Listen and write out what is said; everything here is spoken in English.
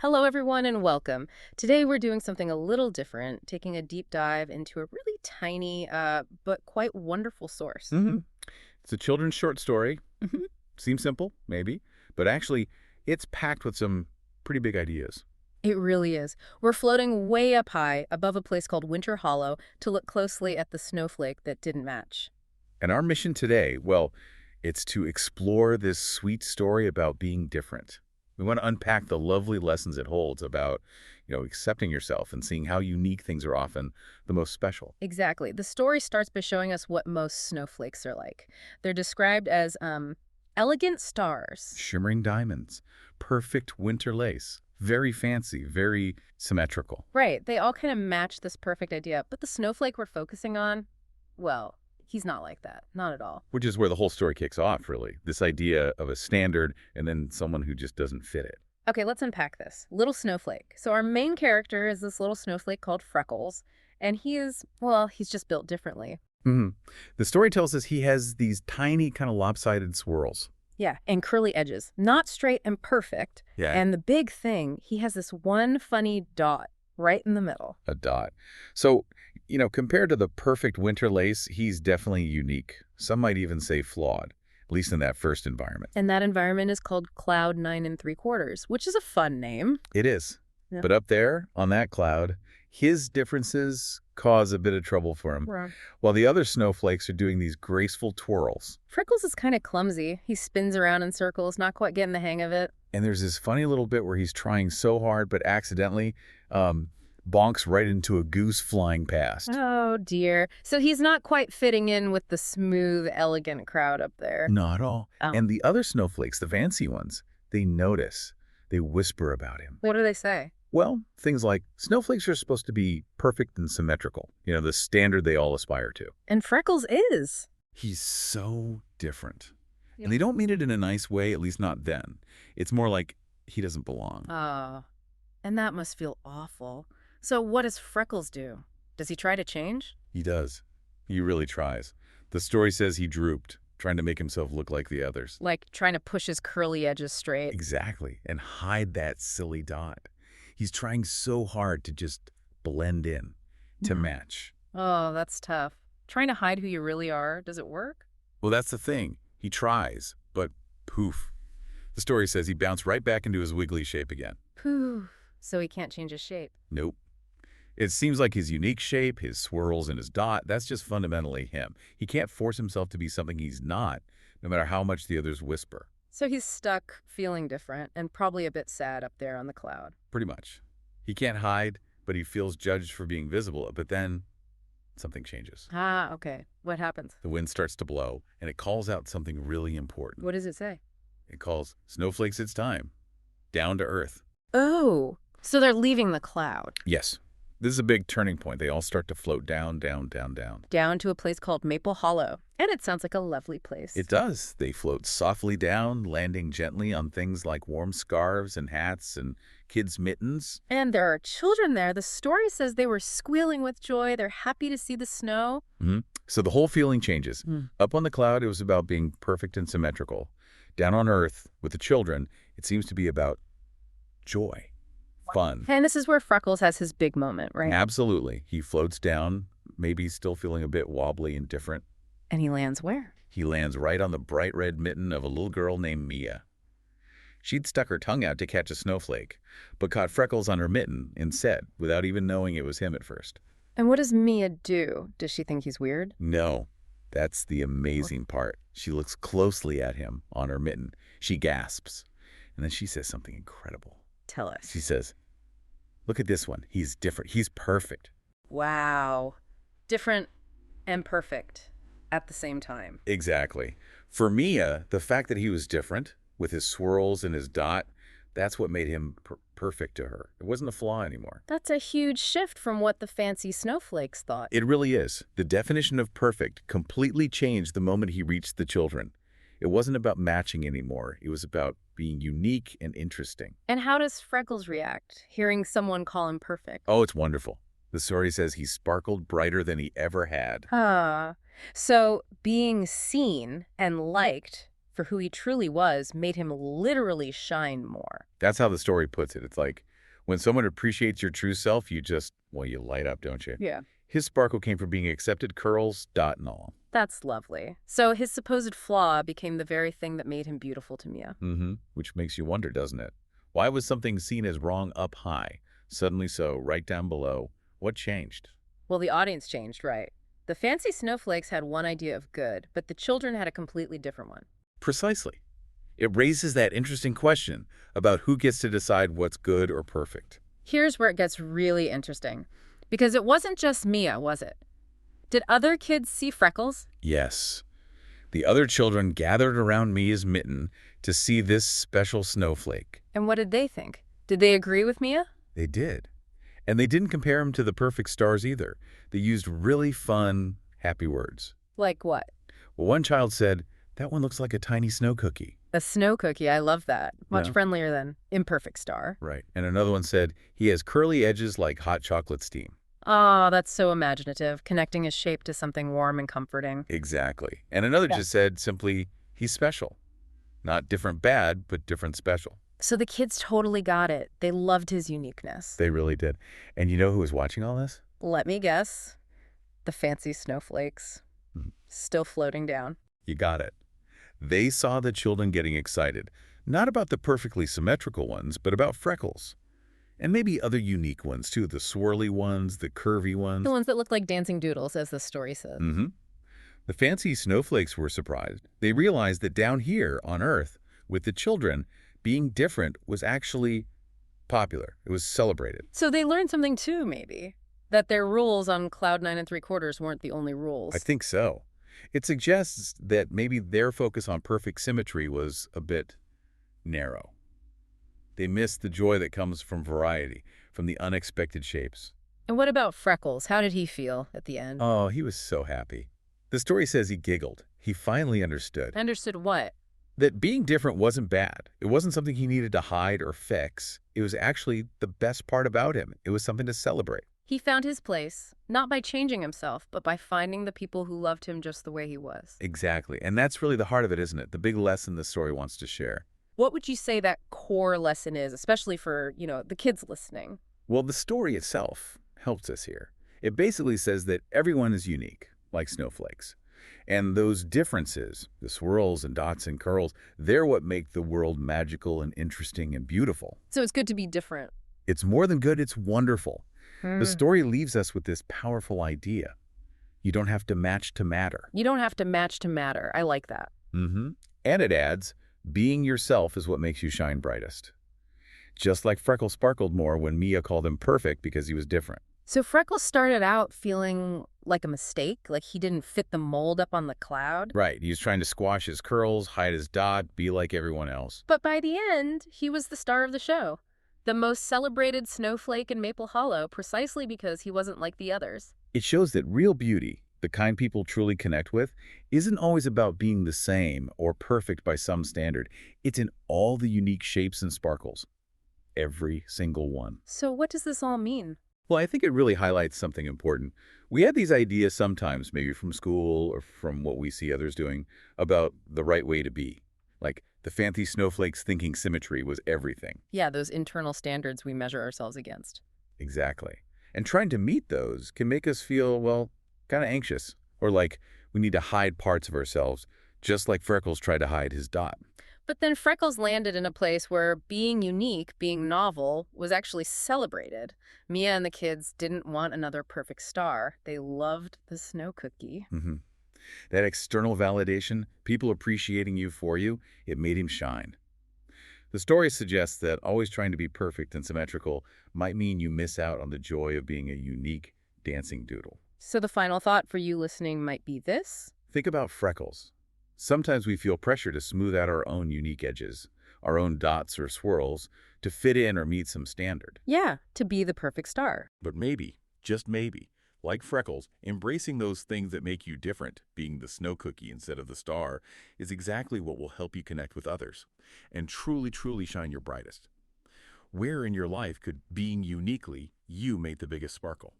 Hello, everyone, and welcome. Today, we're doing something a little different, taking a deep dive into a really tiny, but quite wonderful source. hmm It's a children's short story. Mhm. Seems simple, maybe, but actually, it's packed with some pretty big ideas. It really is. We're floating way up high above a place called Winter Hollow to look closely at the snowflake that didn't match. And our mission today, well, it's to explore this sweet story about being different. We want to unpack the lovely lessons it holds about, accepting yourself and seeing how unique things are often the most special. Exactly. The story starts by showing us what most snowflakes are like. They're described as elegant stars. Shimmering diamonds, perfect winter lace, very fancy, very symmetrical. Right. They all kind of match this perfect idea, but the snowflake we're focusing on, well, he's not like that. Not at all. Which is where the whole story kicks off, really. This idea of a standard and then someone who just doesn't fit it. Okay, let's unpack this. Little snowflake. So our main character is this little snowflake called Freckles, and he's just built differently. hmm The story tells us he has these tiny, kind of lopsided swirls. Yeah, and curly edges. Not straight and perfect. Yeah. And the big thing, he has this one funny dot right in the middle. A dot. So, compared to the perfect winter lace, he's definitely unique. Some might even say flawed, at least in that first environment. And that environment is called Cloud 9 3/4, which is a fun name. It is. Yeah. But up there on that cloud, his differences cause a bit of trouble for him, Right. while the other snowflakes are doing these graceful twirls. Freckles is kind of clumsy. He spins around in circles, not quite getting the hang of it. And there's this funny little bit where he's trying so hard, but accidentally bonks right into a goose flying past. Oh, dear. So he's not quite fitting in with the smooth, elegant crowd up there. Not at all. Oh. And the other snowflakes, the fancy ones, they notice. They whisper about him. What do they say? Well, things like snowflakes are supposed to be perfect and symmetrical, the standard they all aspire to. And Freckles is. He's so different. Yep. And they don't mean it in a nice way, at least not then. It's more like he doesn't belong. Oh, and that must feel awful. So what does Freckles do? Does he try to change? He does. He really tries. The story says he drooped, trying to make himself look like the others. Like trying to push his curly edges straight? Exactly. And hide that silly dot. He's trying so hard to just blend in, to match. Oh, that's tough. Trying to hide who you really are, does it work? Well, that's the thing. He tries, but poof. The story says he bounced right back into his wiggly shape again. Poof. So he can't change his shape. Nope. It seems like his unique shape, his swirls, and his dot, that's just fundamentally him. He can't force himself to be something he's not, no matter how much the others whisper. So he's stuck, feeling different, and probably a bit sad up there on the cloud. Pretty much. He can't hide, but he feels judged for being visible. But then something changes. Ah, okay. What happens? The wind starts to blow, and it calls out something really important. What does it say? It calls, "Snowflakes, it's time. Down to earth." Oh, so they're leaving the cloud. Yes. This is a big turning point. They all start to float down, down, down, down. Down to a place called Maple Hollow. And it sounds like a lovely place. It does. They float softly down, landing gently on things like warm scarves and hats and kids' mittens. And there are children there. The story says they were squealing with joy. They're happy to see the snow. So the whole feeling changes. Mm. Up on the cloud, it was about being perfect and symmetrical. Down on earth, with the children, it seems to be about joy, fun. And this is where Freckles has his big moment, right? Absolutely. He floats down, maybe still feeling a bit wobbly and different. And he lands where? He lands right on the bright red mitten of a little girl named Mia. She'd stuck her tongue out to catch a snowflake, but caught Freckles on her mitten instead, without even knowing it was him at first. And what does Mia do? Does she think he's weird? No, that's the amazing part. She looks closely at him on her mitten. She gasps, and then she says something incredible. Tell us. She says, "Look at this one. He's different. He's perfect." Wow. Different and perfect at the same time. Exactly. For Mia, the fact that he was different, with his swirls and his dot, that's what made him perfect to her. It wasn't a flaw anymore. That's a huge shift from what the fancy snowflakes thought. It really is. The definition of perfect completely changed the moment he reached the children. It wasn't about matching anymore. It was about being unique and interesting. And how does Freckles react, hearing someone call him perfect? Oh, it's wonderful. The story says he sparkled brighter than he ever had. So being seen and liked for who he truly was made him literally shine more. That's how the story puts it. It's like when someone appreciates your true self, you just, well, you light up, don't you? Yeah. His sparkle came from being accepted, curls, dot and all. That's lovely. So his supposed flaw became the very thing that made him beautiful to Mia. Which makes you wonder, doesn't it? Why was something seen as wrong up high, suddenly so right down below? What changed? Well, the audience changed, right? The fancy snowflakes had one idea of good, but the children had a completely different one. Precisely. It raises that interesting question about who gets to decide what's good or perfect. Here's where it gets really interesting. Because it wasn't just Mia, was it? Did other kids see Freckles? Yes. The other children gathered around Mia's mitten to see this special snowflake. And what did they think? Did they agree with Mia? They did. And they didn't compare him to the perfect stars either. They used really fun, happy words. Like what? Well, one child said, "That one looks like a tiny snow cookie." A snow cookie, I love that. Much Yeah. friendlier than imperfect star. Right. And another one said, "He has curly edges like hot chocolate steam." Oh, that's so imaginative, connecting his shape to something warm and comforting. Exactly. And another Yeah. just said simply, "He's special." Not different bad, but different special. So the kids totally got it. They loved his uniqueness. They really did. And you know who was watching all this? Let me guess. The fancy snowflakes. Mhm. Still floating down. You got it. They saw the children getting excited, not about the perfectly symmetrical ones, but about Freckles. And maybe other unique ones too, the swirly ones, the curvy ones. The ones that look like dancing doodles, as the story says. Mm-hmm. The fancy snowflakes were surprised. They realized that down here on Earth, with the children, being different was actually popular. It was celebrated. So they learned something too, maybe. That their rules on Cloud 9 3/4 weren't the only rules. I think so. It suggests that maybe their focus on perfect symmetry was a bit narrow. They missed the joy that comes from variety, from the unexpected shapes. And what about Freckles? How did he feel at the end? Oh, he was so happy. The story says he giggled. He finally understood Understood what? that being different wasn't bad. It wasn't something he needed to hide or fix. It was actually the best part about him. It was something to celebrate. He found his place, not by changing himself, but by finding the people who loved him just the way he was. Exactly. And that's really the heart of it, isn't it? The big lesson the story wants to share. What would you say that core lesson is, especially for, the kids listening? Well, the story itself helps us here. It basically says that everyone is unique, like snowflakes. And those differences, the swirls and dots and curls, they're what make the world magical and interesting and beautiful. So it's good to be different. It's more than good, it's wonderful. The story leaves us with this powerful idea. You don't have to match to matter. You don't have to match to matter. I like that. And it adds, being yourself is what makes you shine brightest. Just like Freckles sparkled more when Mia called him perfect because he was different. So Freckles started out feeling like a mistake, like he didn't fit the mold up on the cloud. Right, he was trying to squash his curls, hide his dot, be like everyone else. But by the end, he was the star of the show. The most celebrated snowflake in Maple Hollow, precisely because he wasn't like the others. It shows that real beauty, the kind people truly connect with, isn't always about being the same or perfect by some standard. It's in all the unique shapes and sparkles. Every single one. So what does this all mean? Well, I think it really highlights something important. We have these ideas sometimes, maybe from school or from what we see others doing, about the right way to be. Like the fancy snowflakes thinking symmetry was everything. Yeah, those internal standards we measure ourselves against. Exactly. And trying to meet those can make us feel, well, kind of anxious. Or like we need to hide parts of ourselves, just like Freckles tried to hide his dot. But then Freckles landed in a place where being unique, being novel, was actually celebrated. Mia and the kids didn't want another perfect star. They loved the snow cookie. That external validation, people appreciating you for you, it made him shine. The story suggests that always trying to be perfect and symmetrical might mean you miss out on the joy of being a unique dancing doodle. So the final thought for you listening might be this. Think about Freckles. Sometimes we feel pressure to smooth out our own unique edges, our own dots or swirls, to fit in or meet some standard. Yeah, to be the perfect star. But maybe, just maybe, like Freckles, embracing those things that make you different, being the snow cookie instead of the star, is exactly what will help you connect with others and truly, truly shine your brightest. Where in your life could being uniquely you make the biggest sparkle?